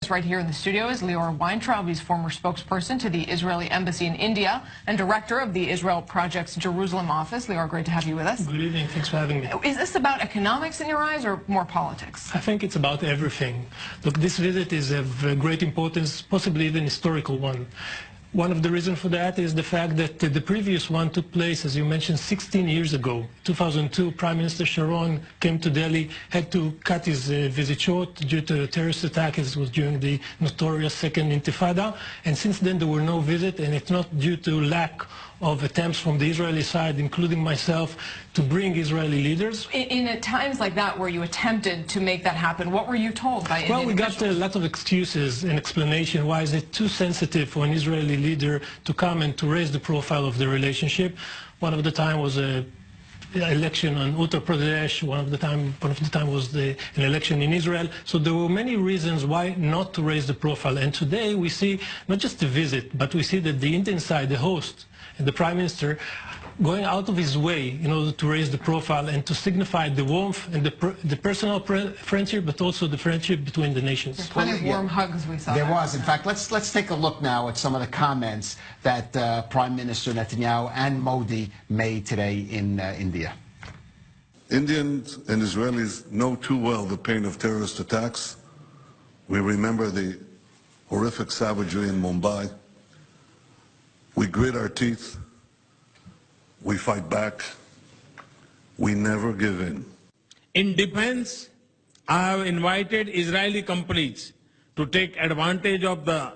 Right here in the studio is Lior Weintraub. He's former spokesperson to the Israeli Embassy in India and director of the Israel Project's Jerusalem office. Lior, great to have you with us. Good evening. Thanks for having me. Is this about economics in your eyes or more politics? I think it's about everything. Look, this visit is of great importance, possibly even historical one. One of the reasons for that is the fact that the previous one took place, as you mentioned, 16 years ago. 2002, Prime Minister Sharon came to Delhi, had to cut his visit short due to a terrorist attack. It was during the notorious Second Intifada. And since then, there were no visit, and it's not due to lack of attempts from the Israeli side, including myself, to bring Israeli leaders. In times like that where you attempted to make that happen, what were you told by Indian Well, we got a officials? lot of excuses and explanation why is it too sensitive for an Israeli leader to come and to raise the profile of the relationship. One of the time was a election on Uttar Pradesh. One of the time was an election in Israel. So there were many reasons why not to raise the profile. And today we see not just the visit, but we see that the Indian side, the host, and the Prime Minister going out of his way in order to raise the profile and to signify the warmth and the personal friendship, but also the friendship between the nations. There's plenty of warm hugs we saw. There was. In fact, let's take a look now at some of the comments that Prime Minister Netanyahu and Modi made today in India. Indians and Israelis know too well the pain of terrorist attacks. We remember the horrific savagery in Mumbai. We grit our teeth. We fight back. We never give in. In defense, I have invited Israeli companies to take advantage of the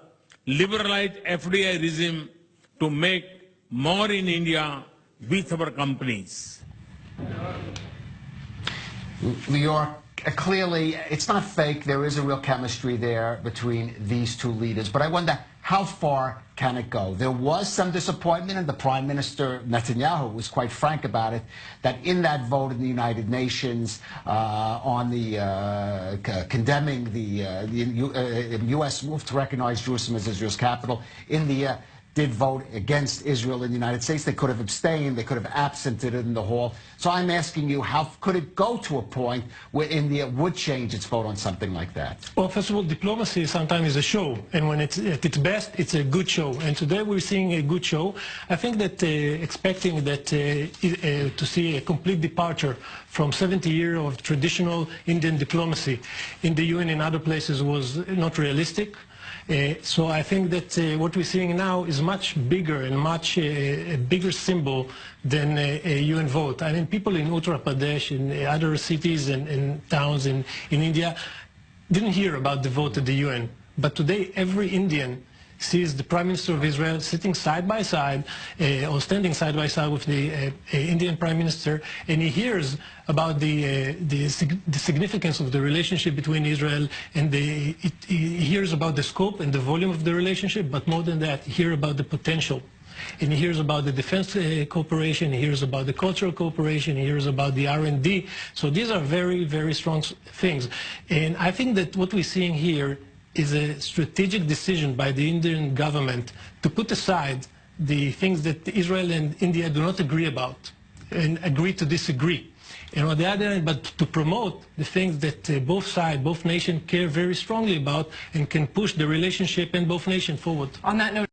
liberalized FDI regime to make more in India with our companies. Lior, clearly, it's not fake. There is a real chemistry there between these two leaders. But I wonder, how far can it go? There was some disappointment, and the Prime Minister Netanyahu was quite frank about it, that in that vote in the United Nations on the condemning the U.S. move to recognize Jerusalem as Israel's capital, India did vote against Israel in the United States. They could have abstained. They could have absented it in the hall. So I'm asking you, how could it go to a point where India would change its vote on something like that? Well, first of all, diplomacy sometimes is a show, and when it's at its best, it's a good show. And today we're seeing a good show. I think that expecting that to see a complete departure from 70 years of traditional Indian diplomacy in the UN and other places was not realistic. So I think that what we're seeing now is much bigger and much a bigger symbol than a UN vote. I mean, people in Uttar Pradesh, in other cities and towns in India didn't hear about the vote at the UN. But today, every Indian sees the Prime Minister of Israel sitting side by side or standing side by side with the Indian Prime Minister, and he hears about the significance of the relationship between Israel and he hears about the scope and the volume of the relationship, but more than that, he hears about the potential. And he hears about the defense cooperation, he hears about the cultural cooperation, he hears about the R&D. So these are very, very strong things. And I think that what we're seeing here is a strategic decision by the Indian government to put aside the things that Israel and India do not agree about and agree to disagree. And on the other hand, but to promote the things that both sides, both nations care very strongly about and can push the relationship and both nations forward. On that note,